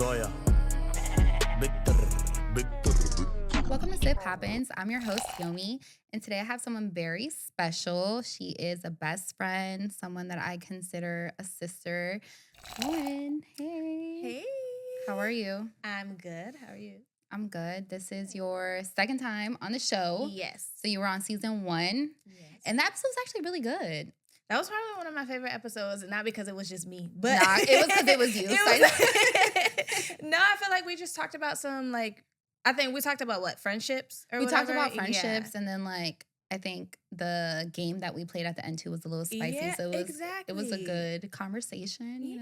Goya. Victor. Welcome to Sip Happens. I'm your host, Yomi, and today I have someone very special. She is a best friend, someone that I consider a sister. Lauren, hey. Hey. How are you? I'm good. How are you? I'm good. This is your second time on the show. Yes. So you were on season 1, Yes. and that episode was actually really good. That was probably one of my favorite episodes, not because it was just me, but Nah, it was because it was you. No, I feel like we just talked about some, I think we talked about what, friendships or We whatever? talked about friendships, and then I think the game that we played at the end too was a little spicy. Yeah, so exactly. It was a good conversation, You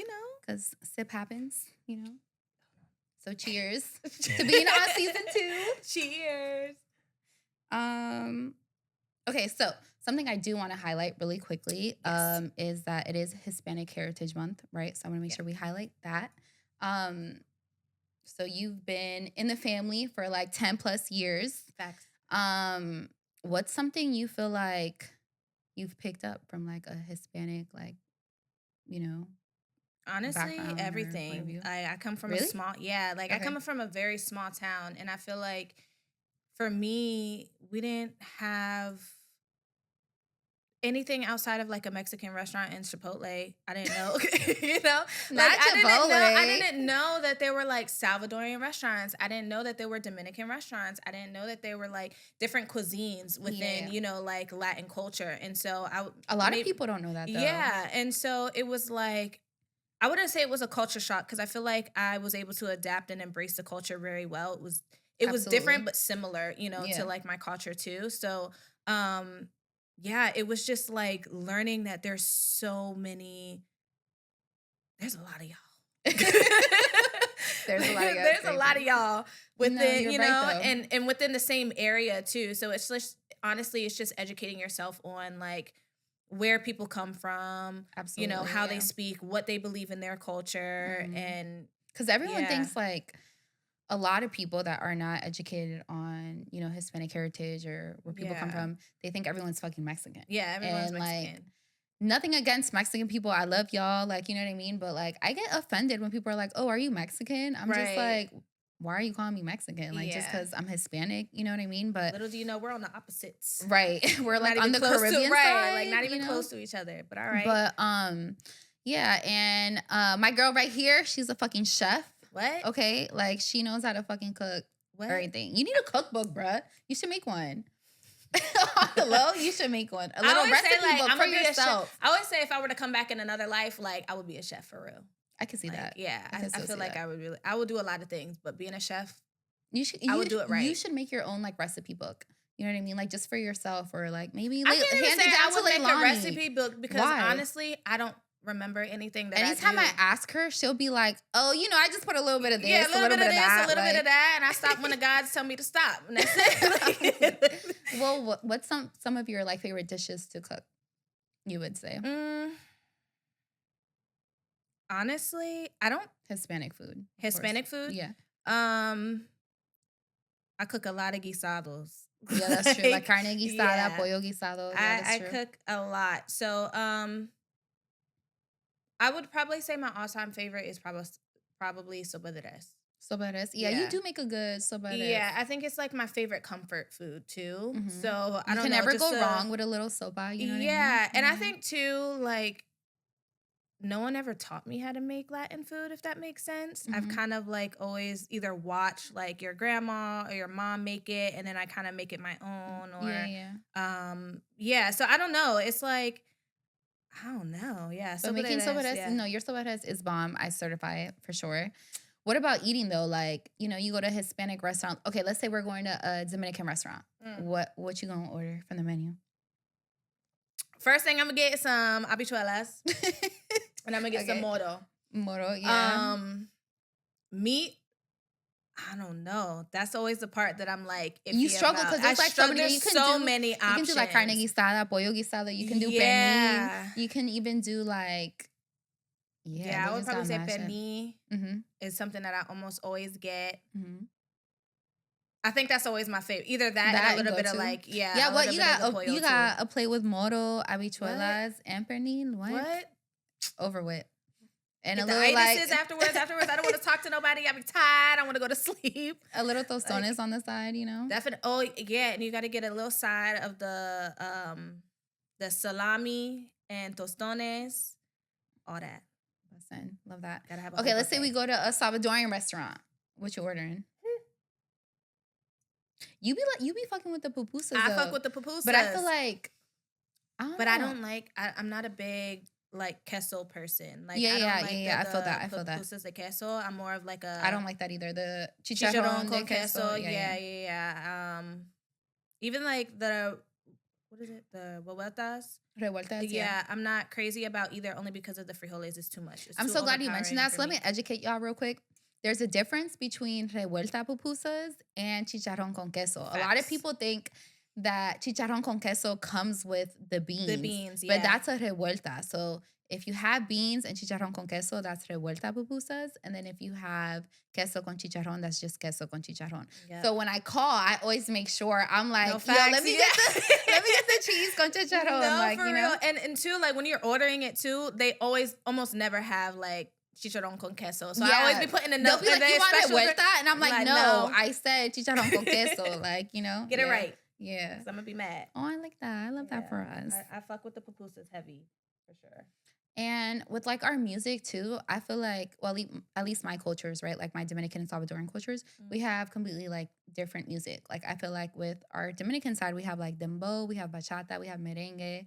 know. because sip happens, So cheers to being on season 2. Cheers. Okay, so something I do want to highlight really quickly Yes. is that it is Hispanic Heritage Month, right? So I want to make sure we highlight that. So you've been in the family for 10 plus years. Facts. What's something you feel like you've picked up from a Hispanic, Honestly, background or point of everything. view? I come from Really? a small, I Okay. come from a very small town, and I feel like for me, we didn't have anything outside of a Mexican restaurant and Chipotle. I didn't know, Not I Chipotle. didn't know that there were Salvadorian restaurants. I didn't know that there were Dominican restaurants. I didn't know that there were different cuisines within, Latin culture. And so A lot of people don't know that, though. yeah. And so it was I wouldn't say it was a culture shock because I feel like I was able to adapt and embrace the culture very well. It was Absolutely. different but similar, Yeah. to my culture too. So it was just learning that there's a lot of y'all. There's a lot of y'all. There's a lot of y'all within, you're right, though. and within the same area too. So it's just honestly, it's just educating yourself on where people come from, Absolutely, how they yeah. speak, what they believe in their culture, Mhm. and Because everyone Yeah. thinks a lot of people that are not educated on, Hispanic heritage or where people come Yeah. from, they think everyone's fucking Mexican. yeah, everyone's And, Mexican. Nothing against Mexican people. I love y'all. You know what I mean? But I get offended when people are like, oh, are you Mexican? I'm just Right. why are you calling me Mexican? Just Yeah. because I'm Hispanic, you know what I mean? But Little do you know, we're on the opposites. right. We're Not on even the close Caribbean to, side. right? Not even you know? close to each other. But all right. But yeah, and my girl right here, she's a fucking chef. what? Okay, she knows how to fucking cook What? everything. You need a cookbook, bruh. You should make one. On the low, you should make one. A I little always recipe say book I'm for gonna be a chef. yourself. I always say if I were to come back in another life, I would be a chef for real. I can see that. Yeah, I I can still feel see like that. I would do a lot of things, but being a chef, You should. I would do it right. You should make your own recipe book. You know what I mean? Just for yourself, or maybe I can't even hand say it down I to would make a Leilani. recipe book because Why? honestly, I don't remember anything that Anytime I I do. ask her, she'll be like, "Oh, I just put a little bit of this, Yeah, a little bit of this, that, a little bit of that, and I stop when the gods tell me to stop, and that's it. Well, what's some of your favorite dishes to cook? You would say Honestly, I don't Hispanic food. of Hispanic course. food. Yeah, I cook a lot of guisados. yeah, that's true. Carne guisada, yeah. pollo guisado. Yeah, that's I true. cook a lot. So I would probably say my all-time favorite is probably sopa de res. Soba de res. Yeah, you Yeah. do make a good soba de res. Yeah, I think it's my favorite comfort food too. Mhm. So I You don't can know, never just go wrong with a little soba. You know what I mean? yeah, and I Mhm. think too, no one ever taught me how to make Latin food, if that makes sense. I've Mhm. kind of always either watched your grandma or your mom make it, and then I kind of make it my own. Or yeah. So I don't know. It's I don't know. Yeah, But sopa de making soba de res, res, yeah. no, your soba de res is bomb. I certify it for sure. What about eating though? You go to a Hispanic restaurant. Okay, let's say we're going to a Dominican restaurant. Mm. What you gonna order from the menu? First thing I'm gonna get is some habichuelas, and I'm gonna get some Okay. moro. Moro, yeah. Meat. I don't know. That's always the part that I'm iffy You struggle about. because there's I struggle. so many. There's so many You options. can do carne guisada, pollo guisado. You can do Yeah. pernil. You can even do Yeah, I would probably say pernil Mm-hmm. is something that I almost always get. Mm-hmm. I think that's always my favorite. Either that and a little bit of Yeah, a what little you bit of the got? pollo You too. got a plate with moro, habichuelas, and pernil. What? What? Over with. And get a the little like itises afterwards. Afterwards, I don't want to talk to nobody. I be tired. I want to go to sleep. a little Like tostones on the side, you know? definitely. Oh yeah, and you got to get a little side of the salami and tostones, all that. Listen, love that. Gotta have a whole Okay, let's say we buffet. go to a Salvadorian restaurant. What you ordering? You be fucking with the pupusas I fuck though. with the But I feel pupusas, like I don't but I know. don't like. I'm not a big like queso person. Like Yeah, I don't yeah, yeah, like yeah. I feel that. I the feel that. pupusas de queso. I'm more of like I a don't like that either. The chicharrón chicharrón de con queso. queso. Yeah, yeah. Yeah, yeah, yeah. Even like the what is it? The huevuetas. Revueltas, yeah. Yeah, I'm not crazy about either. Only because of the frijoles. It's too much. It's I'm too so glad you mentioned overpowering that. for So let me me. educate y'all real quick. There's a difference between revuelta pupusas and chicharrón con queso. A lot of Facts. people think that chicharrón con queso comes with the The beans, beans. but Yeah. that's a revuelta. So if you have beans and chicharrón con queso, that's revuelta pupusas. And then if you have queso con chicharrón, that's just queso con chicharrón. Yep. So when I call, I always make sure I'm like, No yo, facts. let me get the let me get the cheese con chicharrón. No, Like, for you real. know? And too, like when you're ordering it too, they always almost never have like chicharrón con queso. So I always Yeah. be putting a They'll note be in like, you their want special revuelta? And I'm like, no, no. I said chicharrón con queso. Like, you know? Get it Yeah. right. Yeah. 'Cause I'm gonna be mad. Oh, I like that. I love that for us. I fuck with the pupusas heavy for sure. And with like our music too, I feel like, well, at least my cultures, right? Like my Dominican and Salvadoran cultures, we have completely like different music. Like I feel like with our Dominican side, we have like dembow, we have bachata, we have merengue.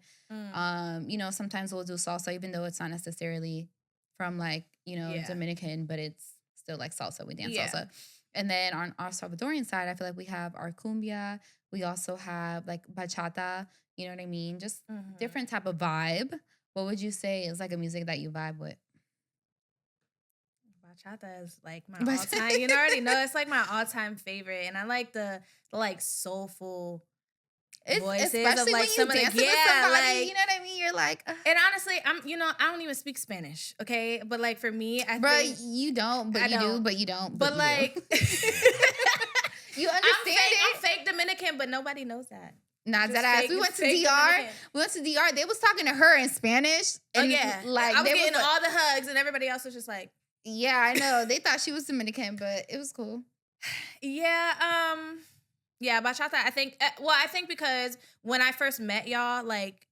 You know, sometimes we'll do salsa, even though it's not necessarily from like, you know, Yeah. Dominican, but it's still like salsa. We dance Yeah. salsa. And then on our Salvadorian side, I feel like we have our cumbia. We also have like bachata, you know what I mean? Just different type of vibe. What would you say is like a music that you vibe with? Bachata is like my all time. You already know it's like my all time favorite, and I like the like soulful voices Especially of like when some you of dancing the with somebody, like. you know what I mean? You're like, And honestly, I don't even speak Spanish, okay? But like for me, I bro, think you don't, but I you do, don't. but you don't, But you like, do. You understand I'm fake Dominican, but nobody knows that. Nah, Just that ass. fake- We went to fake DR. Dominican. We went to DR. They was talking to her in Spanish. Oh And yeah, like I was they getting was like, all the hugs, and everybody else was just like, yeah, I know. They thought she was Dominican, but it was cool. yeah, yeah, bachata. I think. I think because when I first met y'all, like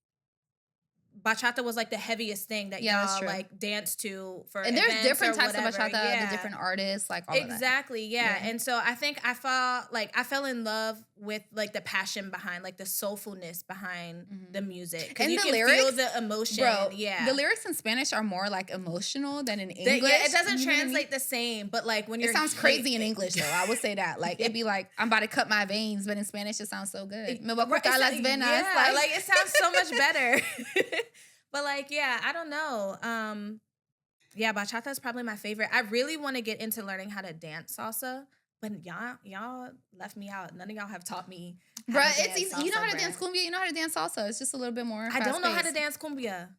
bachata was like the heaviest thing that Yeah, that's y'all true. like danced to for And there's events different or types whatever. of bachata, Yeah. the different artists, like all of that. Exactly, yeah. Yeah. And so I think I fell in love with like the passion behind, like the soulfulness behind the music, because And you the can feel lyrics, the emotion. Bro, Yeah, the lyrics in Spanish are more like emotional than in English. yeah, it doesn't you know what I mean? translate the same, but like when you're It sounds crazy in English though. I would say that. Like it'd be like I'm about to cut my veins, but in Spanish it sounds so good. Me voy a cortar las venas. Yeah, like it sounds so much better. But like, yeah, I don't know. Yeah, bachata is probably my favorite. I really want to get into learning how to dance salsa, but y'all left me out. None of y'all have taught me. Bro, to it's dance easy. You know how to salsa, dance bruh. cumbia. You know how to dance salsa. It's just a little bit more. I don't know how to fast-paced. dance cumbia.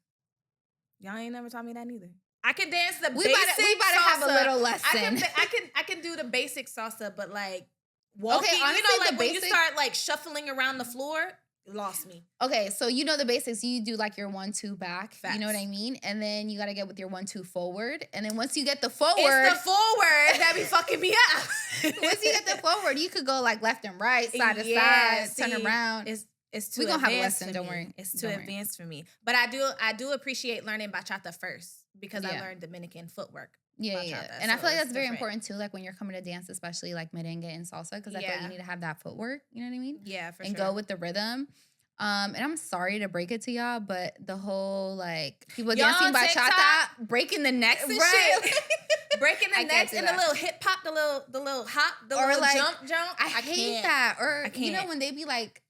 Y'all ain't never taught me that neither. I can dance the We basic about to have a salsa. little lesson. I can do the basic salsa, but like walking, honestly, you know, like the when you basic- start like shuffling around the floor, it lost me. Okay, so you know the basics. You do like your 1-2 back. You know what Facts. I mean? And then you got to get with your 1-2 forward. And then once you get the forward, It's the forward that be fucking me up. once you get the forward, you could go like left and right, side to Yeah, side, turn see, around. It's too We gonna have a advanced lesson, for don't me. worry. It's too Don't worry. advanced for me. But I do appreciate learning bachata first because I Yeah. learned Dominican footwork. Yeah, bachata, yeah. And I so feel like it's that's very different. important too, like when you're coming to dance, especially like merengue and salsa, because I feel like Yeah. you need to have that footwork, you know what I mean? Yeah, for And sure. go with the rhythm. And I'm sorry to break it to y'all, but the whole like people Y'all dancing on bachata, TikTok? breaking the necks and Right. shit. Breaking the I can't necks do and the that. little hip hop, the little hop, the Or little like, jump. I hate can't. that. Or I you know can't. when they be like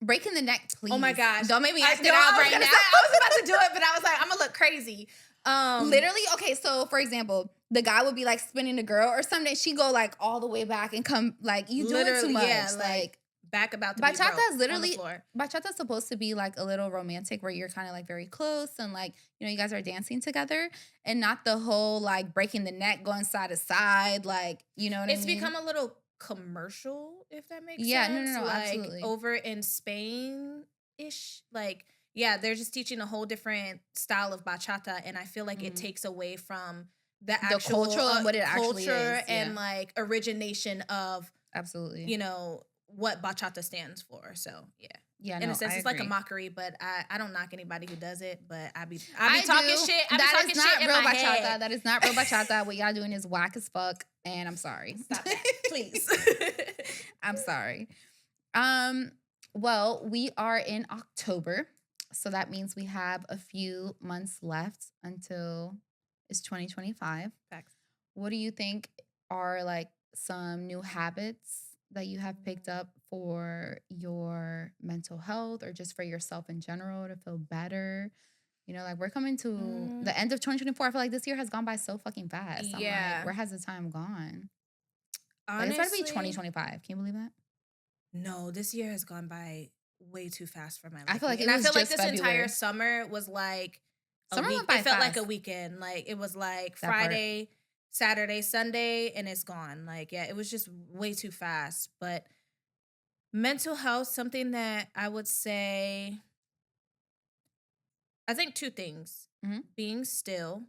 breaking the neck, please. Oh my gosh. Don't make me act it No, out I was right gonna now. say, I was about to do it, but I was like, I'm gonna look crazy. Literally, okay, so for example, the guy would be like spinning the girl, or someday she go like all the way back and come like you doing too Literally, much. yeah, like back about to be broke bachata is on literally the floor. bachata's supposed to be like a little romantic where you're kind of like very close and like you know you guys are dancing together and not the whole like breaking the neck going side to side like you know what I mean. It's become a little commercial, if that makes Yeah, no, sense. no, Like absolutely. over in Spain ish, like yeah, they're just teaching a whole different style of bachata, and I feel like it Mhm. takes away from the The actual cultural and what it actually culture is. and Yeah, like origination of absolutely. what bachata stands for. So yeah. Yeah, In a no, sense, I it's like a agree. mockery, but I don't knock anybody who does it. But I be I talking do. shit. I be That is talking shit not in real my bachata. head. That is not real bachata. What y'all doing is whack as fuck, and I'm sorry. Stop that, please. I'm sorry. Um, well, we are in October, so that means we have a few months left until it's 2025. Facts. What do you think are like some new habits that you have picked up for your mental health or just for yourself in general to feel better? Like we're coming to Mm, the end of 2024. I feel like this year has gone by so fucking fast. I'm like, yeah. where has the time gone? Like it's about to be Honestly, 2025. Can you believe that? no, this year has gone by way too fast for my I feel liking. like it And I was feel like just this entire February. summer was like a Summer week. went It by felt like a fast. weekend. Like it was like That part. Friday, Saturday, Sunday, and it's gone. Like, yeah, it was just way too fast. But mental health, something that I would say, I think two things: Hmm. being still.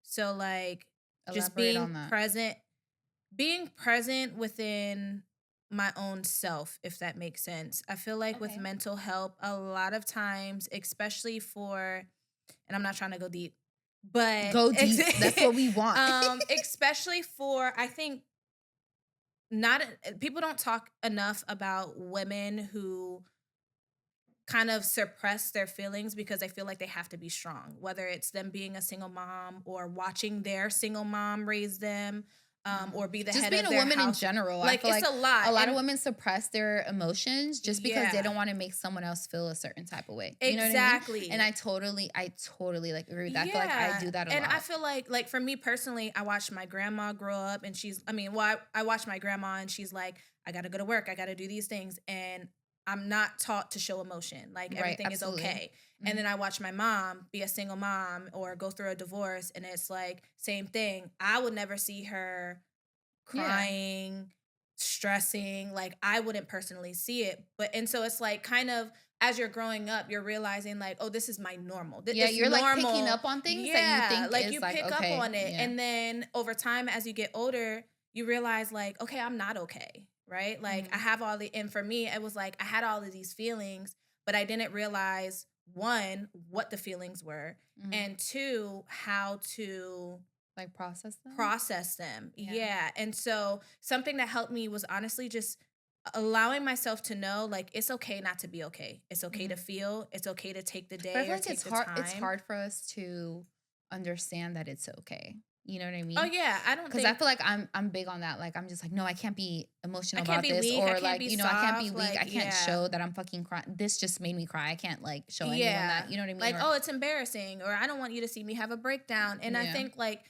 So, like, just Elaborate on that. being present within my own self, if that makes sense. I feel like with Okay. mental health, a lot of times, especially for, and I'm not trying to go deep, but Go deep. That's what we want. especially for, I think, not people don't talk enough about women who kind of suppress their feelings because they feel like they have to be strong, whether it's them being a single mom or watching their single mom raise them, or be the Just head being of a their woman in house. general, I Like, feel it's like a lot. a lot of And women suppress their emotions just because they yeah, don't want to make someone else feel a certain type of way. You know what I mean? And exactly. I totally like agree with that. I feel like I Yeah. do that a And I lot. feel like for me personally, I watched my grandma grow up, and I watched my grandma, and she's like, I got to go to work. I got to do these things. And I'm not taught to show emotion. Like, Right, everything is absolutely. okay. And then Hmm. I watch my mom be a single mom or go through a divorce, and it's like same thing. I would never see her Yeah. crying, stressing. Like, I wouldn't personally see it. But and so it's like kind of, as you're growing up, you're realizing like, oh, this is my normal. Yeah, It's you're like picking normal. up on things that you Yeah, think like is you like pick up okay. on it, Yeah. and then over time, as you get older, you realize like, okay, I'm not okay, right? Like, I Hmm. have all the, and for me, it was like I had all of these feelings, but I didn't realize, one, what the feelings were, Hmm. and two, how to Like process them. process them. Yeah. Yeah. And so something that helped me was honestly just allowing myself to know like it's okay not to be okay. It's okay to Hmm. feel. It's okay to take the But I day feel or like it's take the hard. It's time. hard for us to understand that it's okay. You know what I Oh mean? yeah, I don't Because I think feel like I'm big on that. Like I'm just like, no, I can't be I emotional can't about be this, weak. I or can't like, be I can't be soft. weak. Like, I can't yeah. show that I'm fucking crying. This just made me cry. I can't like show anyone Yeah. that. You know what I mean? Like, Or oh, it's embarrassing, or I don't want you to see me have a breakdown. And I yeah, think like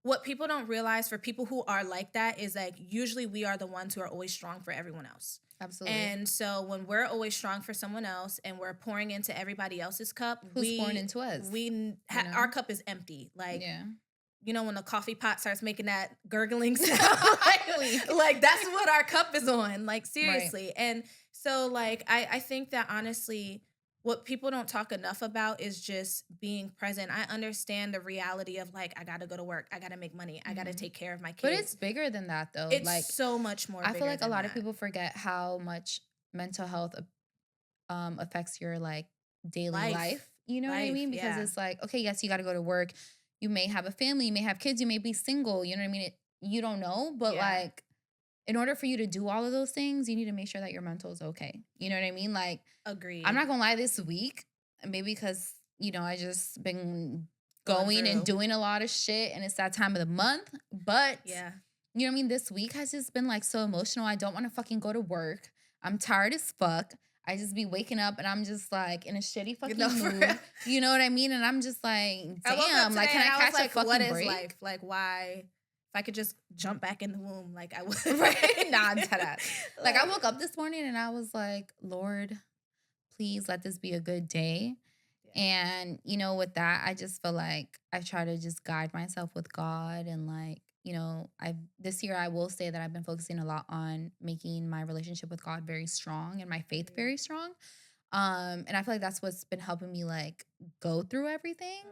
what people don't realize, for people who are like that, is like usually we are the ones who are always strong for everyone else. absolutely. And so when we're always strong for someone else and we're pouring into everybody else's cup, Who's pouring into us? You our know? cup is empty. Like, Yeah, when the coffee pot starts making that gurgling sound, exactly. like that's what our cup is on. Like, Right. seriously. And so like I think that honestly, what people don't talk enough about is just being present. I understand the reality of like, I gotta go to work, I gotta make money, I gotta Hmm. take care of my But it's kids. bigger than that, though. It's Like so much more I feel bigger like a than lot of that. people forget how much mental health affects your like daily Life. life. You know what I Life, mean? Because yeah. it's like, okay, yes, you got to go to work. You may have a family, you may have kids, you may be single. You know what I mean? You don't know, but Yeah. like, in order for you to do all of those things, you need to make sure that your mental is okay. You know what I mean? Like, I'm Agreed. not gonna lie, this week, maybe because I just been Going going and through. doing a lot of shit, and it's that time of the month. But Yeah. you know what I mean? This week has just been like so emotional. I don't want to fucking go to work. I'm tired as fuck. I just be waking up and I'm just like in a shitty fucking For real. mood. You know what I mean? And I'm just like, I woke up damn, like, today can and I I was catch a like, what fucking is break? life? Like, why? If I could just jump back in the womb, like I would. Right? Nah, dead ass. Like, I Like, woke up this morning and I was like, Lord, please let this be a good day. yeah. And, with that, I just feel like I try to just guide myself with God. And, like, this year, I will say that I've been focusing a lot on making my relationship with God very strong and my faith Mhm. very strong. And I feel like that's what's been helping me like go through everything.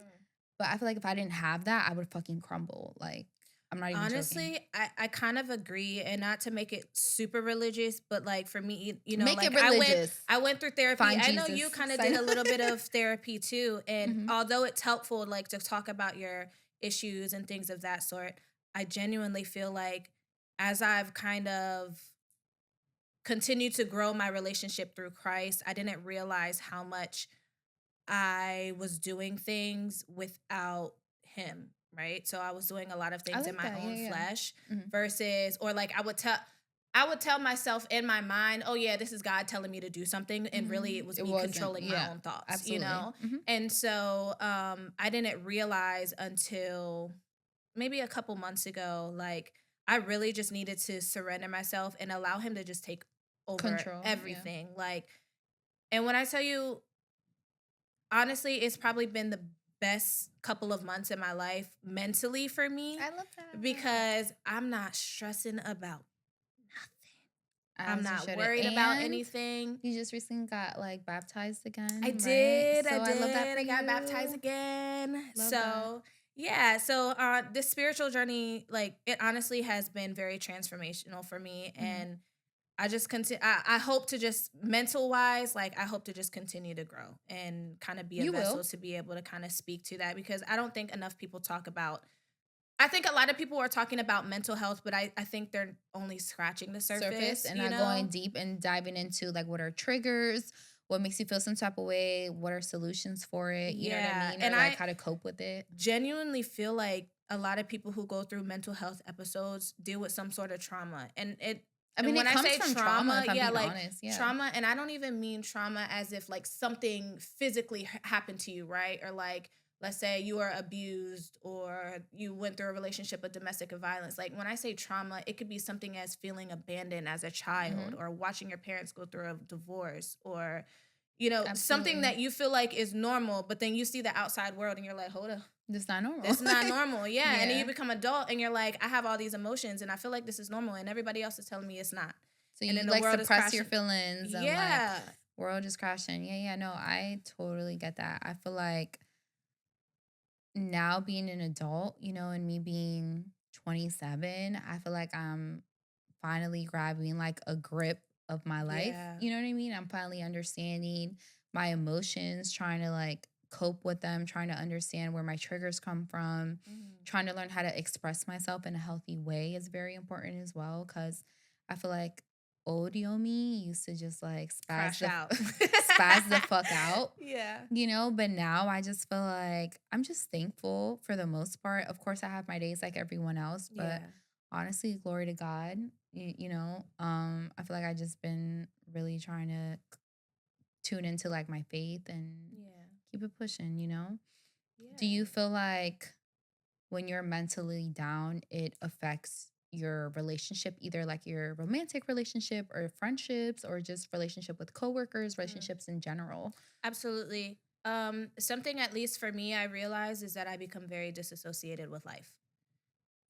But I feel like if I didn't have that, I would fucking crumble. Like, I'm not even joking. Honestly, I kind of agree, and not to make it super religious, but like for me, Make it like religious. I went through therapy. Find I know Jesus. you kind of Sign did a up. little bit of therapy too, and Mhm. although it's helpful like to talk about your issues and things of that sort, I genuinely feel like as I've kind of continued to grow my relationship through Christ, I didn't realize how much I was doing things without him, right? So I was doing a lot of I things in like my that. Yeah, own yeah. flesh Mhm. versus, or like I would tell myself in my mind, "Oh yeah, this is God telling me to do something," and really it Mhm. was It me wasn't. controlling my Yeah. own thoughts, you Absolutely. know? Mhm. And so I didn't realize until maybe a couple months ago, like I really just needed to surrender myself and allow him to just take over Control. Yeah. everything. Like, and when I tell you, honestly, it's probably been the best couple of months in my life mentally for me I love that. because I'm not stressing about nothing. I'm As you not should it. worried about And anything. you just recently got like baptized I again, right? did, I So I love that did. for I got baptized you. again. Love that. So, yeah, so this spiritual journey, like it honestly has been very transformational for me, Mhm. and I just continue. I hope to just mental wise, like I hope to just continue to grow and kind of be a You vessel will. to be able to kind of speak to that because I don't think enough people talk about. I think a lot of people are talking about mental health, but I think they're only scratching the Surface surface. and You not going know? deep and diving into like what are triggers, what makes you feel some type of way, what are solutions for it, you know what I Yeah, mean? Or and like I how to cope with it. genuinely feel like a lot of people who go through mental health episodes deal with some sort of trauma, I and mean, when it I comes say from trauma, trauma, if I'm yeah, being like honest. Yeah. trauma, and I don't even mean trauma as if like something physically happened to you, right? Or like, let's say you were abused or you went through a relationship of domestic violence. Like when I say trauma, it could be something as feeling abandoned as a child Hmm. or watching your parents go through a divorce or, something Absolutely. that you feel like is normal, but then you see the outside world and you're like, hold up, It's not normal. this is not normal. Yeah. And then you Yeah. become adult and you're like, I have all these emotions and I feel like this is normal and everybody else is telling me it's not. So And you then the like world is suppress your crashing. feelings and like Yeah. world is crashing. Yeah, yeah, no, I totally get that. I feel like now being an adult, and me being 27, I feel like I'm finally grabbing like a grip of my life. Yeah. You know what I mean? I'm finally understanding my emotions, trying to like cope with them, trying to understand where my triggers come from, Mhm. trying to learn how to express myself in a healthy way is very important as well. Cause I feel like old Yomi used to just like Crash out. spaz the fuck out, Yeah. but now I just feel like I'm just thankful for the most part. Of course, I have my days like everyone else, but Yeah. honestly, glory to God. I feel like I just been really trying to tune into like my faith and Yeah. keep it pushing. Do you Yeah. feel like when you're mentally down, it affects your relationship, either like your romantic relationship or friendships or just relationship with coworkers, Mm. relationships in general? Absolutely. Something at least for me I realize is that I become very disassociated with life.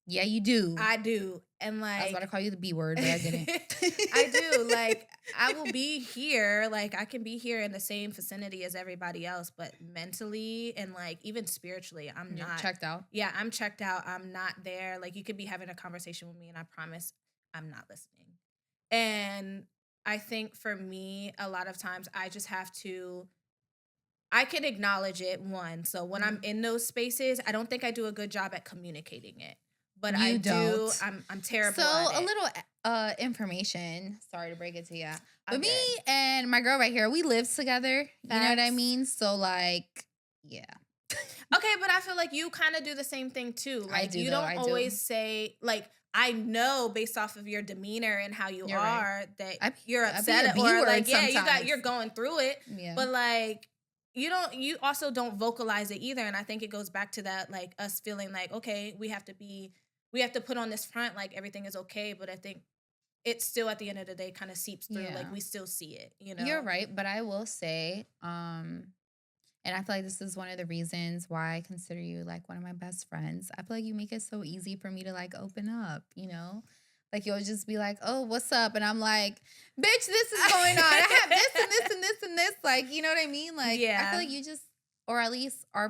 Yeah, you do. I do. And I was about to like call you the B word, but I didn't. I do. Like I will be here, like I can be here in the same vicinity as everybody else, but mentally and like even spiritually, I'm You're not. checked out. Yeah, I'm checked out. I'm not there. Like you could be having a conversation with me and I promise I'm not listening. And I think for me, a lot of times I just have to I can acknowledge it, one. So when I'm Mhm. in those spaces, I don't think I do a good job at communicating it. But I You do, don't. I'm So terrible at a it. little information. Sorry to break it to you. I'm But me good. and my girl right here, we live together. You know what I Facts. mean? So like, yeah. Okay, but I feel like you kind of do the same thing too. I Like do you though. don't I do. always say like I know based off of your demeanor and how you You're right. are that I be, you're I be a upset B or word like yeah, sometimes. you're going through it, Yeah. but like you also don't vocalize it either and I think it goes back to that like us feeling like okay, we have to put on this front like everything is okay, but I think it's still at the end of the day kind of seeps through like Yeah. we still see it, you You're know? right. But I will say, and I feel like this is one of the reasons why I consider you like one of my best friends. I feel like you make it so easy for me to like open up. Like you'll just be like, "Oh, what's up?" And I'm like, bitch, this is going on. I have this and this and this and this. Like, you know what I mean? Like, I feel Yeah. like you just, or at least our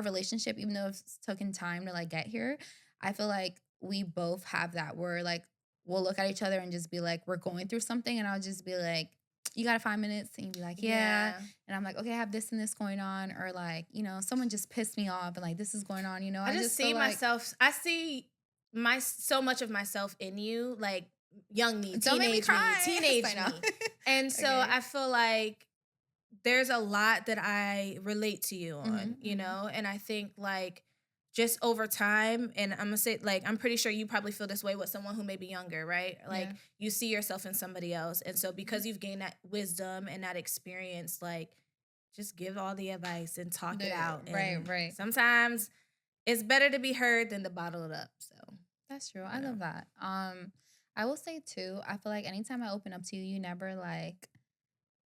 relationship, even though it's taken time to like get here, I feel like we both have that where like we'll look at each other and just be like, we're going through something, and I'll just be like, you got 5 minutes, and you'd be like, yeah, Yeah. and I'm like, okay, I have this and this going on, or like, someone just pissed me off, and like this is going on. I I just just feel see like myself. I see my so much of myself in you, like young don't make me cry. I teenage know. me. And so Okay. I feel like there's a lot that I relate to you Hmm. on, Hmm. and I think like just over time, and I'm gonna say like I'm pretty sure you probably feel this way with someone who may be younger, right? Like Yeah. you see yourself in somebody else. And so because you've gained that wisdom and that experience, like just give all the advice and talk it out. Right, And right. sometimes it's better to be heard than to bottle it up. So, That's true. I you know. love that. I will say too, I feel like anytime I open up to you, you never like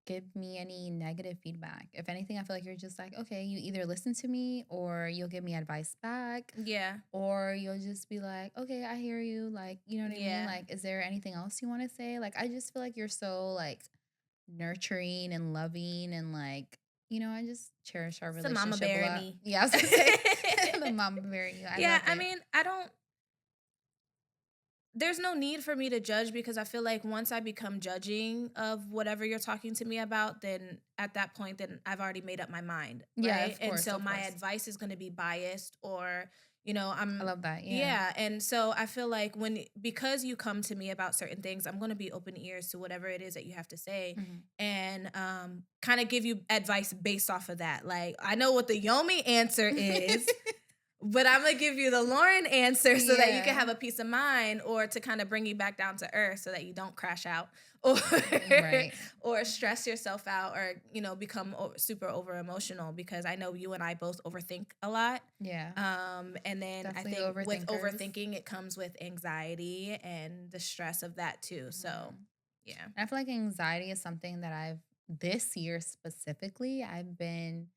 give me any negative feedback. If anything, I feel like you're just like, okay, you either listen to me or you'll give me advice back, Yeah. or you'll just be like, okay, I hear you. Like, you know what I mean? Yeah. Like, is there anything else you want to say? Like, I just feel like you're so like nurturing and loving and like, I just cherish our It's the mama relationship a bear in lot. me. Yeah, I was gonna say the mama bear in you. I Yeah, love I it. mean, there's no need for me to judge because I feel like once I become judging of whatever you're talking to me about, then at that point, then I've already made up my mind, Yeah, right? of And course, so of my course. advice is going to be biased, or, I love that. Yeah. yeah. And so I feel like because you come to me about certain things, I'm going to be open ears to whatever it is that you have to say, Mhm. and kind of give you advice based off of that. Like, I know what the Yomi answer is. But I'm gonna give you the Lauren answer so that you can Yeah. have a peace of mind, or to kind of bring you back down to earth so that you don't crash out, or Right. or stress yourself out, or become super over emotional, because I know you and I both overthink a lot. Yeah. And then I Definitely think with overthinkers. overthinking, it comes with anxiety and the stress of that too. So Mhm. yeah, I feel like anxiety is something that this year specifically, I've been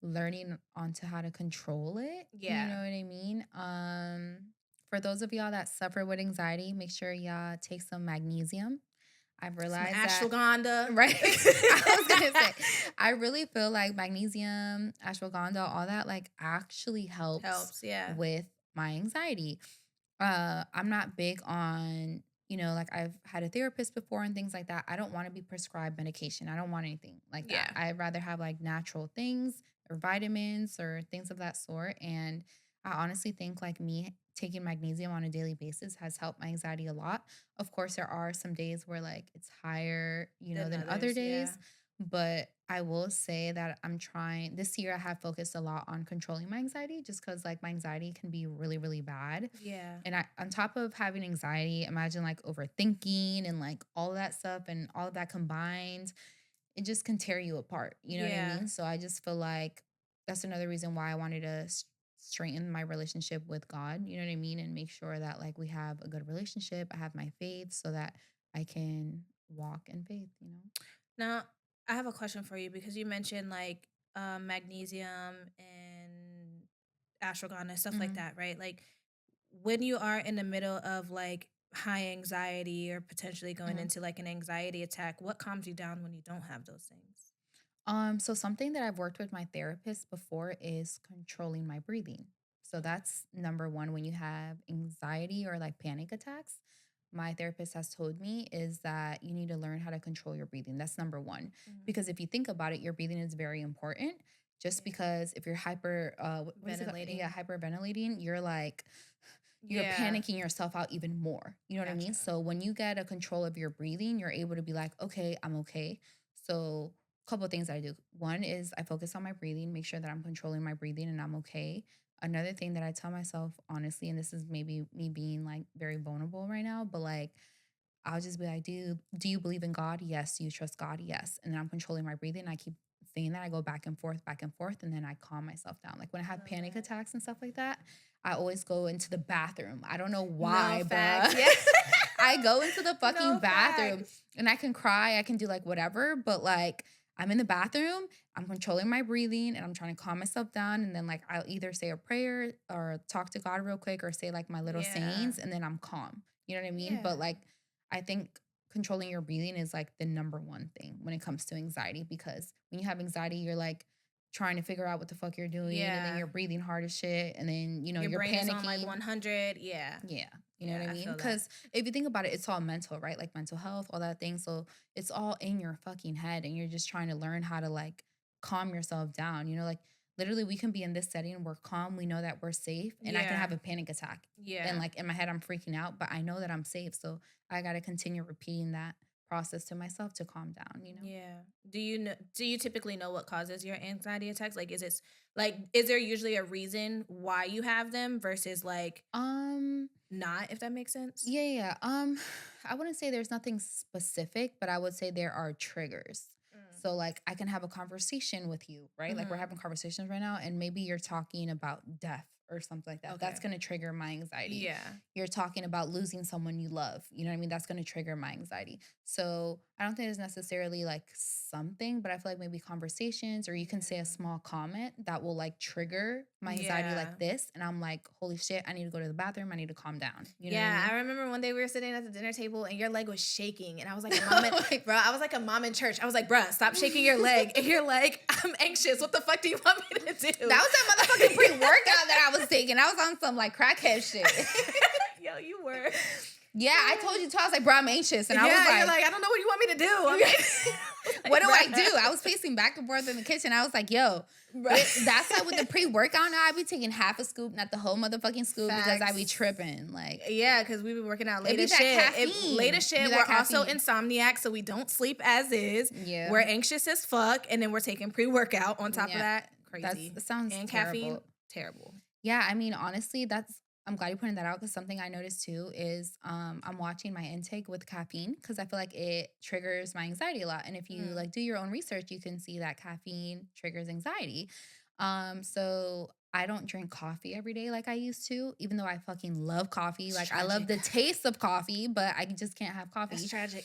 learning onto how to control it. You know yeah, what I mean? For those of y'all that suffer with anxiety, make sure y'all take some magnesium. I've some realized that, ashwagandha. right? I was gonna say, I really feel like magnesium, ashwagandha, all that like actually helps Helps, yeah, with my anxiety. I'm not big on, like I've had a therapist before and things like that. I don't want to be prescribed medication. I don't want anything like that. yeah. I'd rather have like natural things or vitamins or things of that sort. And I honestly think like me taking magnesium on a daily basis has helped my anxiety a lot. Of course, there are some days where like it's higher, Than than other others, yeah, days. But I will say that I'm trying this year. I have focused a lot on controlling my anxiety just because like my anxiety can be really, really bad. yeah, And on top of having anxiety, imagine like overthinking and like all of that stuff and all of that combined, it just can tear you apart. You know what I yeah. mean? So I just feel like that's another reason why I wanted to strengthen my relationship with God. You know what I mean? And make sure that like we have a good relationship. I have my faith so that I can walk in faith. Now, I have a question for you, because you mentioned like magnesium and ashwagandha, stuff like Mhm. that, right? Like when you are in the middle of like high anxiety, or potentially going Mhm. into like an anxiety attack, what calms you down when you don't have those things? So something that I've worked with my therapist before is controlling my breathing. So that's number one when you have anxiety or like panic attacks. My therapist has told me is that you need to learn how to control your breathing. That's number one. Mhm. Because if you think about it, your breathing is very important. Just Yeah. because if you're what is it called? Yeah, Ventilating. hyperventilating, you're Yeah. panicking yourself out even more. You know what I mean? Gotcha. So when you get a control of your breathing, you're able to be like, okay, I'm okay. So couple of things I do. One is I focus on my breathing, make sure that I'm controlling my breathing and I'm okay. Another thing that I tell myself honestly, and this is maybe me being like very vulnerable right now, but like I'll just be like, do you believe in God? Yes. Do you trust God? Yes. And then I'm controlling my breathing. I keep saying that. I go back and forth, and then I calm myself down. Like when I I have love panic that. attacks and stuff like that, I always go into the bathroom. I don't know No why, facts. but Yeah. I go into the fucking No bathroom facts. and I can cry. I can do like whatever, but like I'm in the bathroom, I'm controlling my breathing and I'm trying to calm myself down. And then like I'll either say a prayer or talk to God real quick or say like my little Yeah. sayings and then I'm calm. You know what I mean? But Yeah. like I think controlling your breathing is like the number one thing when it comes to anxiety, because when you have anxiety, you're like trying to figure out what the fuck you're doing, and then Yeah. you're breathing hard as shit, and then Your you're brain is on like panicking. 100. Yeah. Yeah. You know Yeah, what I I mean? feel that. Because if you think about it, it's all mental, right? Like mental health, all that thing. So it's all in your fucking head, and you're just trying to learn how to like calm yourself down. Like literally, we can be in this setting, we're calm, we know that we're safe, and I can Yeah. have a panic attack. And Yeah. like in my head, I'm freaking out, but I know that I'm safe. So I got to continue repeating that process to myself to calm down? Yeah. Do you typically know what causes your anxiety attacks? Like is there usually a reason why you have them versus like Um, not, if that makes sense? Yeah, yeah. I wouldn't say there's nothing specific, but I would say there are triggers. Mm. So like I can have a conversation with you, right? Like we're Mhm. having conversations right now, and maybe you're talking about death or something like that. That's Okay. gonna trigger my anxiety. Yeah. You're talking about losing someone you love. You know what I mean? That's gonna trigger my anxiety. So I don't think there's necessarily like something, but I feel like maybe conversations, or you can say a Mm. small comment that will like trigger my anxiety Yeah. like this. And I'm like, holy shit, I need to go to the bathroom. I need to calm down. You know what I Yeah, mean? I remember one day we were sitting at the dinner table and your leg was shaking, and I was like a mom, Like, bro. I was like a mom in church. I was like, bruh, stop shaking your leg. And you're like, I'm anxious. What the fuck do you want me to do? that was that motherfucking pre-workout that I was taking. I was on some like crackhead shit. Yo, you were. Yeah, I told you too. I was like, bro, I'm anxious. And I was You're like, like, I don't know what you want me to do. I'm like, what do I bruh. do? I was pacing back and forth in the kitchen. I was like, yo, that's why with the pre-workout now, I be taking half a scoop, not the whole motherfucking scoop, because I be Facts. tripping. Like, Yeah, because we be working out It late be as that shit. caffeine. Late as It be shit. that We're also caffeine. insomniacs, so we don't sleep as is. yeah. We're anxious as fuck, and then we're taking pre-workout on top of Yeah, that. Crazy. that sounds And terrible. caffeine, terrible. Yeah, I mean, honestly, I'm glad you pointed that out, because something I noticed too is I'm watching my intake with caffeine, because I feel like it triggers my anxiety a lot. And if you Mm. like do your own research, you can see that caffeine triggers anxiety. So I don't drink coffee every day like I used to, even though I fucking love coffee. It's Like I love the tragic. taste of coffee, but I just can't have That's coffee. tragic.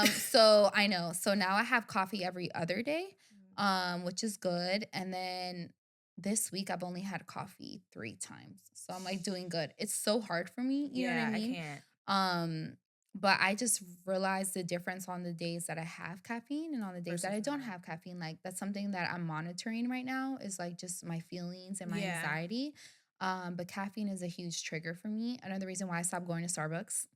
So I know. So now I have coffee every other day, Mm. which is good. And then this week I've only had coffee 3 times. So I'm like doing good. It's so hard for me, you know what Yeah, I I mean? can't. But I just realized the difference on the days that I have caffeine and on the days that I Versus don't not. have caffeine. Like that's something that I'm monitoring right now, is like just my feelings and my Yeah. anxiety. But caffeine is a huge trigger for me. Another reason why I stopped going to Starbucks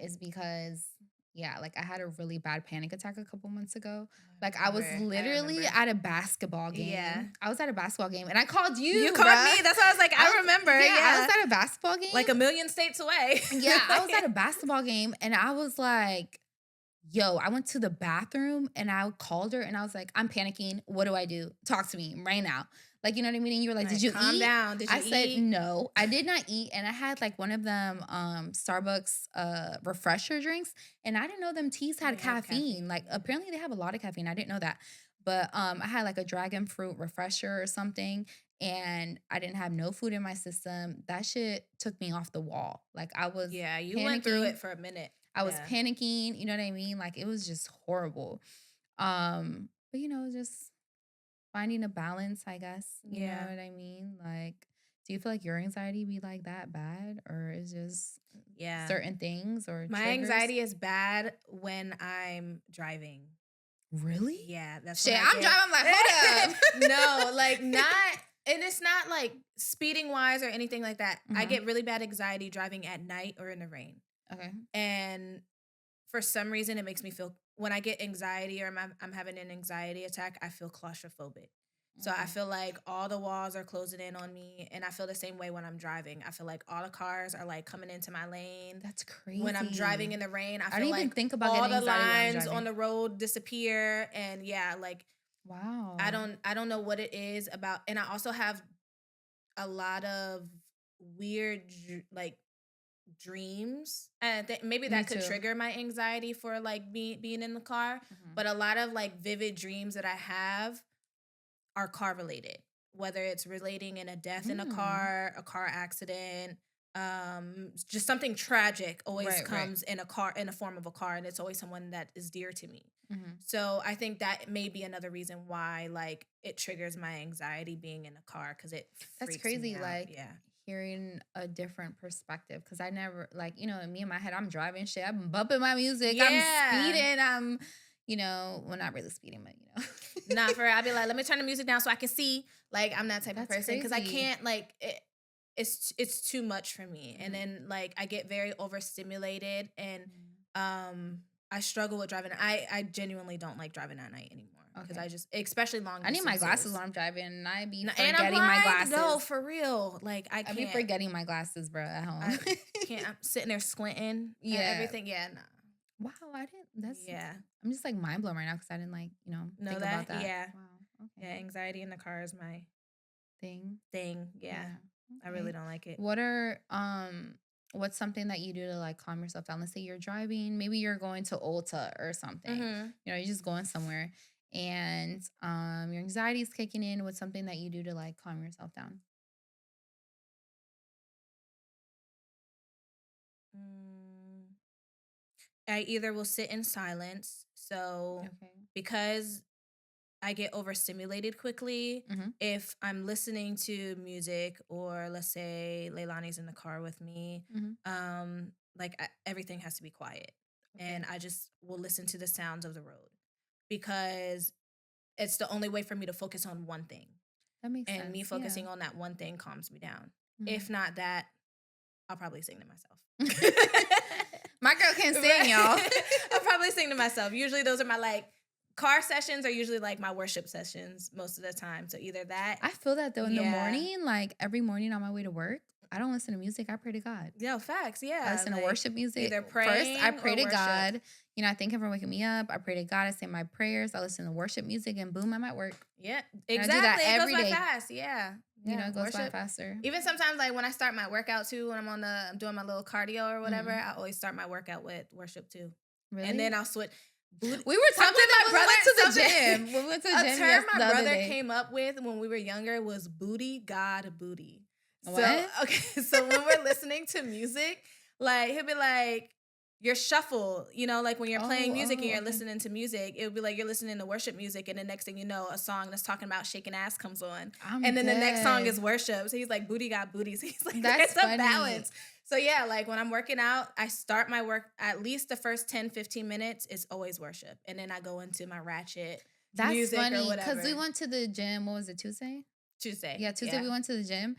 is because yeah, like I had a really bad panic attack a couple months ago. Like I was I literally remember. at a basketball game. Yeah. I was at a basketball game and I called you. You called bruh. me. That's why I was like, I remember. Yeah, I Yeah. was at a basketball game. Like a million states away. Yeah, I was at a basketball game and I was like, yo, I went to the bathroom and I called her and I was like, I'm panicking. What do I do? Talk to me right now. Like, you know what I mean? And you were like, did you calm eat? down. Did you I said, eat? no, I did not eat. And I had like one of them Starbucks refresher drinks. And I didn't know them teas had They have caffeine. Like, caffeine. apparently they have a lot of caffeine. I didn't know that. But I had like a dragon fruit refresher or something. And I didn't have no food in my system. That shit took me off the wall. Like, I was Yeah, you went through panicking. it for a minute. I was Yeah. panicking, you know what I mean? Like it was just horrible. But just finding a balance, I guess. You know Yeah. what I mean? Like, do you feel like your anxiety be like that bad, or is just Yeah. certain things or My triggers? anxiety is bad when I'm driving. Really? Yeah, that's Shit, when I I'm driving. I'm like, hold up. No, like not, and it's not like speeding wise or anything like that. I Mhm. get really bad anxiety driving at night or in the rain. Okay. And for some reason, it makes me feel, when I get anxiety or I'm having an anxiety attack, I feel claustrophobic. So I Mm. feel like all the walls are closing in on me. And I feel the same way when I'm driving. I feel like all the cars are like coming into my lane. That's crazy. When I'm driving in the rain, I feel didn't like even think about all getting the anxiety when I'm lines driving. on the road disappear. And yeah, like Wow. I don't know what it is about. And I also have a lot of weird like dreams, and maybe Me that could too. trigger my anxiety for like being in the car. Mhm. But a lot of like vivid dreams that I have are car related, whether it's relating in a death in a car accident, just something tragic always Right, right. comes in a car, in the form of a car, and it's always someone that is dear to me. Mhm. So I think that may be another reason why like it triggers my anxiety being in a car, because it That's freaks crazy. me out. Like Yeah. hearing a different perspective because I never like, me in my head, I'm driving shit. I'm bumping my music. I'm Yeah. speeding. Well, not really speeding, but Nah, for real. I'd be like, let me turn the music down so I can see. Like, I'm that type of That's person because I crazy. can't like it's too much for me. And then like I get very overstimulated and I struggle with driving. I genuinely don't like driving at night anymore because Okay. I just especially long I need my glasses distances. when I'm driving, and I be And forgetting I'm my blind. glasses. No, for real. Like I I can't. be forgetting my glasses, bro, at home. I can't. I'm sitting there squinting. Yeah. At everything. Yeah. Nah. Wow, I didn't. That's Yeah. I'm just like mind blown right now because I didn't like Know think that? about that. Yeah. Wow. Yeah. Okay. Anxiety in the car is my Thing. thing. Yeah. I really Okay. don't like it. What's something that you do to like calm yourself down? Let's say you're driving, maybe you're going to Ulta or something. You're just going somewhere and your anxiety is kicking in. What's something that you do to like calm yourself down? Mm, I either will sit in silence. So Okay. because I get overstimulated quickly, Mhm. if I'm listening to music or let's say Leilani's in the car with me, Mhm. everything has to be quiet. Okay. And I just will listen to the sounds of the road because it's the only way for me to focus on one thing. That makes And me sense. focusing on that one thing calms me down. If Mhm. not that, I'll probably sing to myself. My girl can sing, y'all. I'll probably sing to myself. Usually those are my like car sessions are usually like my worship sessions most of the time. So either that. I feel that though in the Yeah. morning, like every morning on my way to work, I don't listen to music. I pray to God. Yo, facts. Yeah. I listen to like, worship music. Either First, praying I pray or to worship. God. I thank Him for waking me up. I pray to God. I say my prayers. I listen to worship music, and boom, I'm at work. Yeah, And exactly. I do that It every goes by day. fast. Yeah. It goes by worship. faster. Even sometimes, like when I start my workout too, when I'm doing my little cardio or whatever, I always start my workout with worship too. Really? And then I'll switch. We were talking about when we went to the gym. When we went to the gym, A term my the other brother day. came up with when we were younger was booty God booty. What? So okay, so when we're listening to music, like he'll be like your shuffle, like when you're playing music and you're listening to music, it would be like you're listening to worship music, and the next thing you know, a song that's talking about shaking ass comes on, and then the next song is worship. So he's like booty got booties. He's like That's there's funny. a balance. So yeah, like when I'm working out, I start my work at least the first 10, 15 minutes is always worship. And then I go into my ratchet music funny, or whatever. because we went to the gym, what was it, Tuesday? Tuesday. Yeah, Tuesday we went to the gym.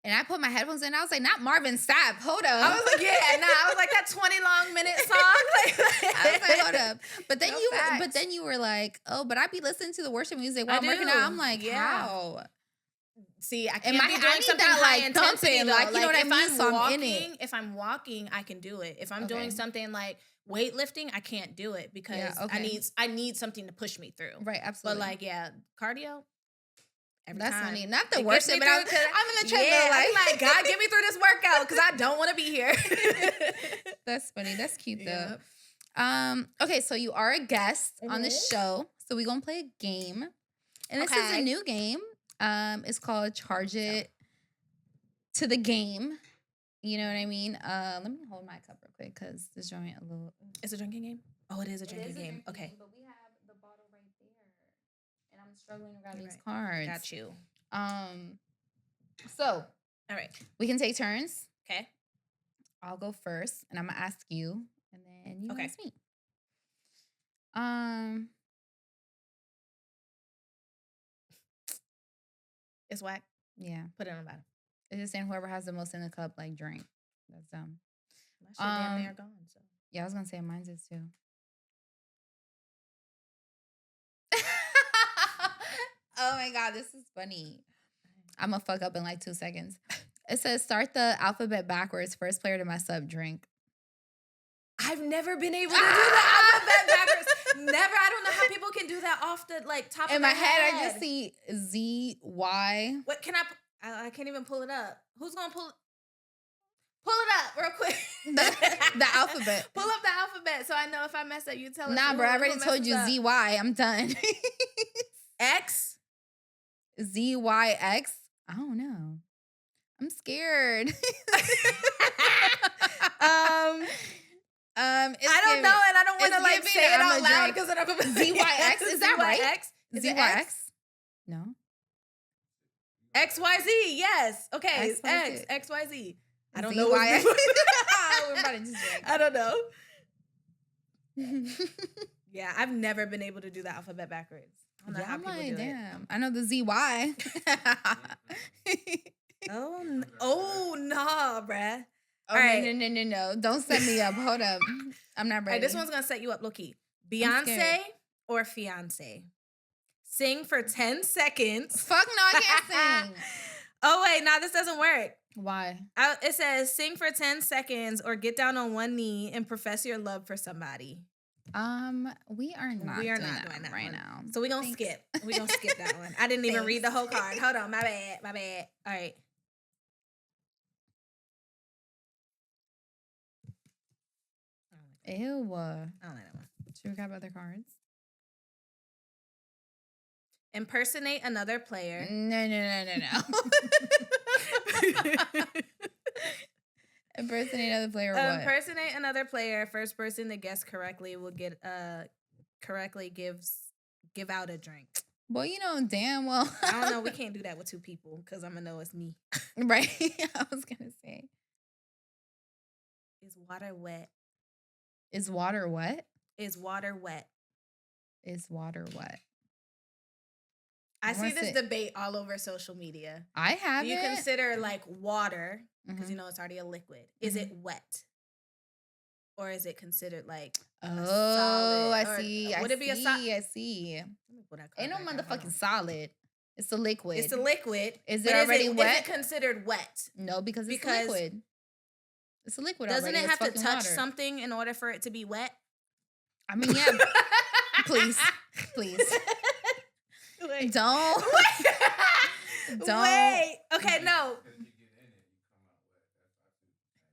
And I put my headphones in. I was like, not Marvin Sapp. Hold up. I was like, I was like that 20 long minute song. I was like, hold up. But then No you were like, oh, but I be listening to the worship music while I'm working out. I'm like, how? See, I And can't be doing something that, high like, intensity thumping, though. like, you know what I if mean? I'm So I'm walking, in it. if I'm walking, I can do it. If I'm doing Okay. something like weightlifting, I can't do it because I need something to push me through. Right, absolutely. But like, cardio. Every That's time. funny. Not the It worship, gets but me I'm in the treadmill. Yeah, like, I'm like, God, get me through this workout because I don't want to be here. That's funny. That's cute though. Yep. Okay, so you are a guest on the show, so we're gonna play a game, and this is a new game. It's called Charge It to the Game. You know what I mean? Let me hold my cup real quick because this joint a little. It's a drinking game. Oh, it is a drinking game. Okay. But we have the bottle right there, and I'm struggling to grab these cards. Got you. So all right, we can take turns. Okay. I'll go first, and I'm gonna ask you, and then you ask me. It's whack. Yeah. Put it on the bottom. It's just saying whoever has the most in the cup, like, drink. That's dumb. My shit damn near gone. So yeah, I was gonna say mine's is too. Oh my God, this is funny. I'm gonna fuck up in like 2 seconds. It says start the alphabet backwards. First player to mess up, drink. I've never been able to do the alphabet backwards. Never. I don't know how people can do that off the top of in my their head. I just see Z-Y. What can I can't even pull it up. Who's gonna pull it up real quick? The alphabet. Pull up the alphabet so I know if I mess up. You tell us. Nah, bro. I already told you Z-Y. I'm done. X. Z-Y-X. I don't know. I'm scared. I don't know, and I don't want to like say it out loud because then I'm ZYX. Is that right? Is ZYX? No. XYZ, yes. Okay, XYZ. XYZ. I don't Z, know Y, what's We're about to just drink. I don't know. Yeah, I've never been able to do the alphabet backwards. I don't know how people do damn. I know the ZY. it. Oh, nah, bruh. Oh, All right. no. Don't set me up. Hold up. I'm not All ready. right, this one's gonna set you up, low-key. I'm Beyonce scared. or fiance? Sing for 10 seconds. Fuck no, I can't sing. Oh, wait, nah, this doesn't work. Why? It says sing for 10 seconds or get down on one knee and profess your love for somebody. We are not doing that right now. So we're gonna skip. We're gonna skip that one. I didn't even read the whole card. Hold on, my bad. All right. Ew. I don't like that one. Should we grab other cards? Impersonate another player. No. Impersonate another player. What? Impersonate another player. First person to guess correctly will get correctly give out a drink. Well, you know damn well. I don't know. We can't do that with two people because I'm gonna know it's me. Right. I was gonna say. Is water wet? Is water wet? Is water wet? Is water wet? I see this debate all over social media. I have Do you consider like water, because you know it's already a liquid, is it wet? Or is it considered like a solid? I see. Would it be a solid? I see. Ain't no motherfucking solid. It's a liquid. It's a liquid. Is it already wet? Is it considered wet? No, because it's a liquid. It's a liquid. Doesn't already. it have to touch water. something in order for it to be wet? I mean, yeah. Please. Wait. Don't. Wait. Okay, no.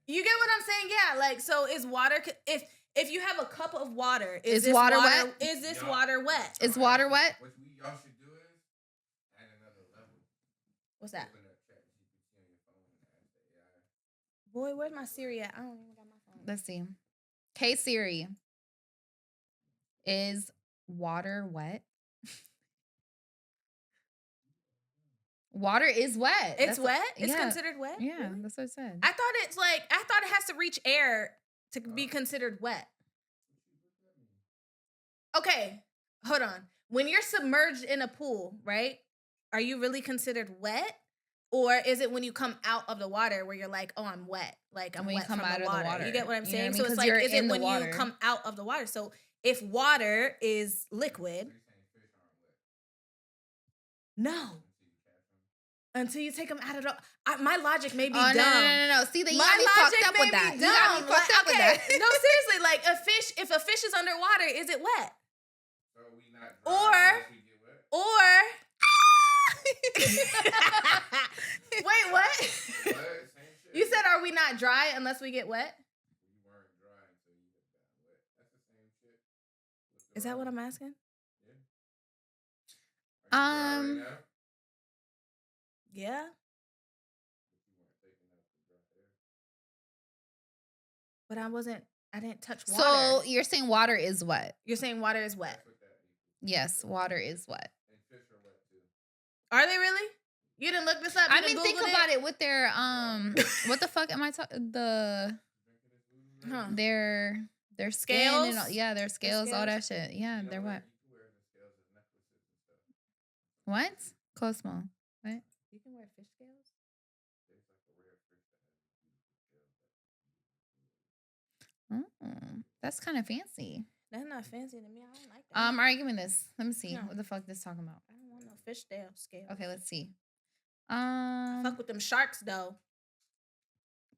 You get what I'm saying? Yeah. Like, so is water? If you have a cup of water, is this water wet? Is this water wet? Is water wet? What y'all should do is add another level. What's that? Open up ChatGPT on your phone and ask the AI. Boy, where's my Siri at? I don't even got my phone. Let's see. Hey Siri, is water wet? Water is wet. It's wet? It's considered wet? Yeah, really? that's what I said. I thought it has to reach air to be considered wet. Okay, hold on. When you're submerged in a pool, right? Are you really considered wet? Or is it when you come out of the water where you're like, oh, I'm wet. Like, I'm wet from the water. You get what I'm saying? So it's like, is it when you come out of the water? So if water is liquid, no. Until you take them out of the... my logic may be dumb. No. See, you got me fucked up with that. You got me fucked up with that. No, seriously, like if a fish is underwater, is it wet? So we not dry unless we get wet? Wait, what? Same shit. You said, are we not dry unless we get wet? You weren't dry until you got wet. That's the same shit. Is that what I'm asking? Yeah. Are you dry right now? Yeah. But I didn't touch water. So you're saying water is wet? You're saying water is wet? Yes, water is wet. And fish are wet too. Are they really? You didn't look this up? I mean, think about it with their what the fuck am I talking? Their skin and all, yeah, their scales, all that shit. Yeah, they're wet. What? Cosmo. What? You can wear fish scales? Oh, that's kind of fancy. That's not fancy to me. I don't like that. All right, give me this. Let me see. No. What the fuck this talking about? I don't want no fish scales. Okay, let's see. Fuck with them sharks though.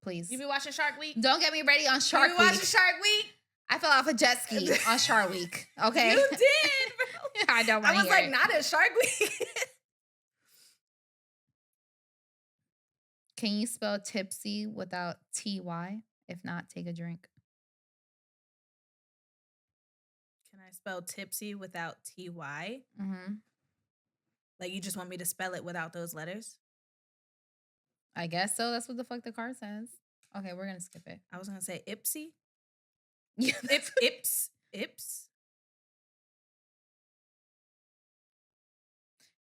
Please. You be watching Shark Week? Don't get me ready on Shark Week. You be watching Shark Week? I fell off a jet ski on Shark Week. Okay. You did, bro. I don't want to I was like, not at Shark Week. Can you spell tipsy without TY? If not, take a drink. Can I spell tipsy without TY? Mm-hmm. Like, you just want me to spell it without those letters? I guess so. That's what the fuck the card says. Okay, we're going to skip it. I was going to say Ipsy. Yeah. Ips.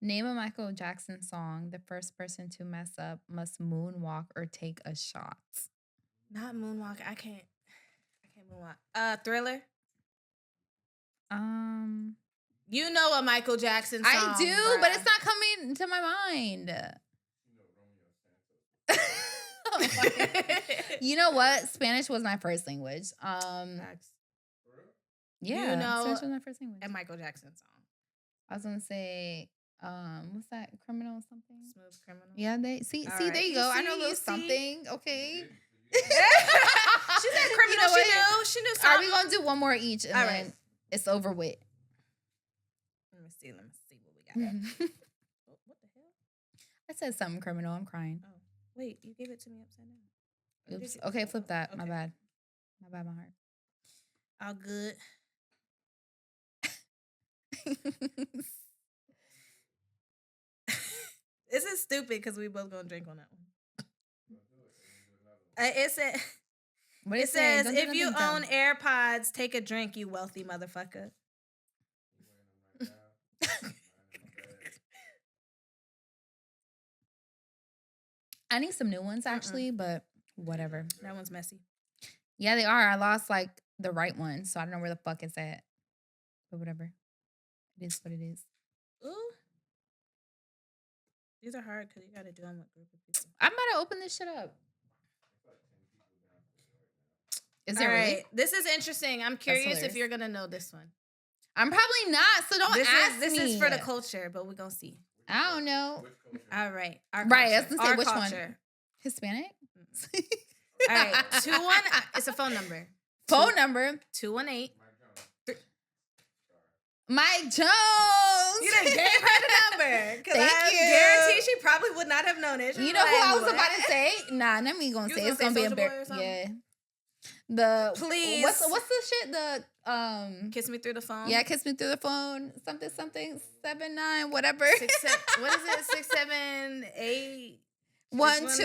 Name a Michael Jackson song. The first person to mess up must moonwalk or take a shot. Not moonwalk. I can't moonwalk. Thriller. You know a Michael Jackson song. I do, bruh. but it's not coming to my mind. You know what? Spanish was my first language. Facts. Yeah, You know Spanish was my first language. A Michael Jackson song. I was gonna say, what's that? Criminal something? Smooth Criminal. Yeah, they see. All See, right. there you You go. I see, know a little you see? something. Okay. She said Criminal. You know what? She knew Are something. we gonna do one more each and All then right. it's over with? Let me see what we got. Oh, what the hell? I said something criminal. I'm crying. Oh, wait, you gave it to me upside down. Or did Oops. you? Okay, flip that. My Okay. bad. My bad. My heart. All good. This is stupid because we both gonna drink on that one. It said. What It it say? says, Don't do if you nothing own dumb. AirPods, take a drink, you wealthy motherfucker. I need some new ones actually, but whatever. That one's messy. Yeah, they are. I lost like the right one, so I don't know where the fuck it's at. But whatever. It is what it is. Ooh. These are hard because you got to do them with a group of people. I'm about to open this shit up. Is All it right. really? This is interesting. I'm curious if hilarious. you're going to know this one. I'm probably not, so don't ask This me. is for the culture, but we're going to see. I don't know. All right. Our Right, I culture. was gonna say Our which one. culture. Hispanic? All right. 21. It's a phone number. Phone number. 218. Mike Jones. You done gave her the number. Thank I you. guarantee she probably would not have known it. She You was know who like, I was "What?" about to say? Nah, let me gonna You say was it's gonna gonna say be Soulja Boy or embarrassing. something? Yeah. The Please. What's the shit? The Kiss me through the phone. yeah, kiss me through the phone. Something 79 whatever. 6, 7, what is it? 6, 7, 8. 1 2 1 2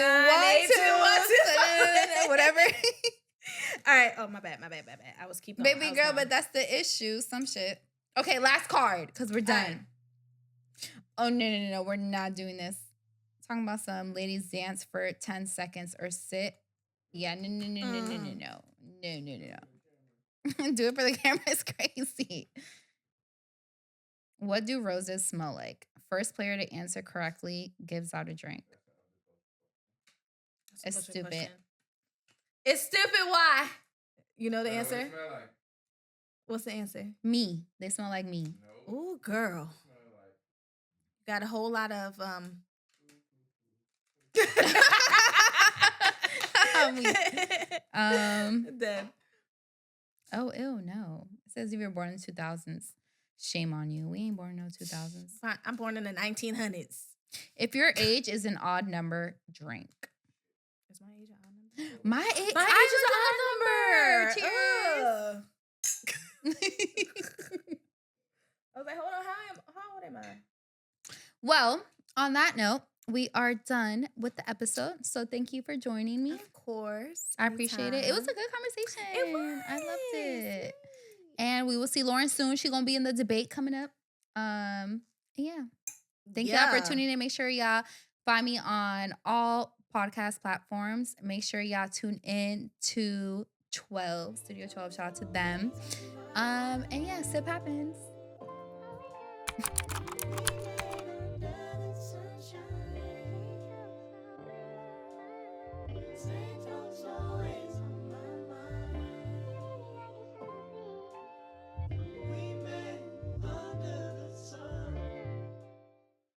whatever. All right. Oh, my bad. I was keeping. Baby girl, but that's the issue. Some shit. Okay, last card because we're done. Oh no, we're not doing this. Talking about some ladies dance for 10 seconds or sit. Yeah, no. Do it for the camera. It's crazy. What do roses smell like? First player to answer correctly gives out a drink. It's stupid. Question. It's stupid. Why? You know the answer? What it smell like? What's the answer? Me. They smell like me. No. Ooh, girl. Smell like Got a whole lot of Dead. Oh, ew, no. It says if you're born in the 2000s, shame on you. We ain't born in no 2000s. Fine, I'm born in the 1900s. If your age is an odd number, drink. Is my age an odd number? My age, My age is an odd number. Cheers. I was like, hold on, how old am I? Well, on that note, we are done with the episode. So thank you for joining me. Of course. I appreciate it. It was a good conversation. It was. I loved it. And we will see Lauren soon. She's gonna be in the debate coming up. Yeah. Thank y'all for tuning in. Make sure y'all find me on all podcast platforms. Make sure y'all tune in to Studio 12. Shout out to them. And yeah, sip happens.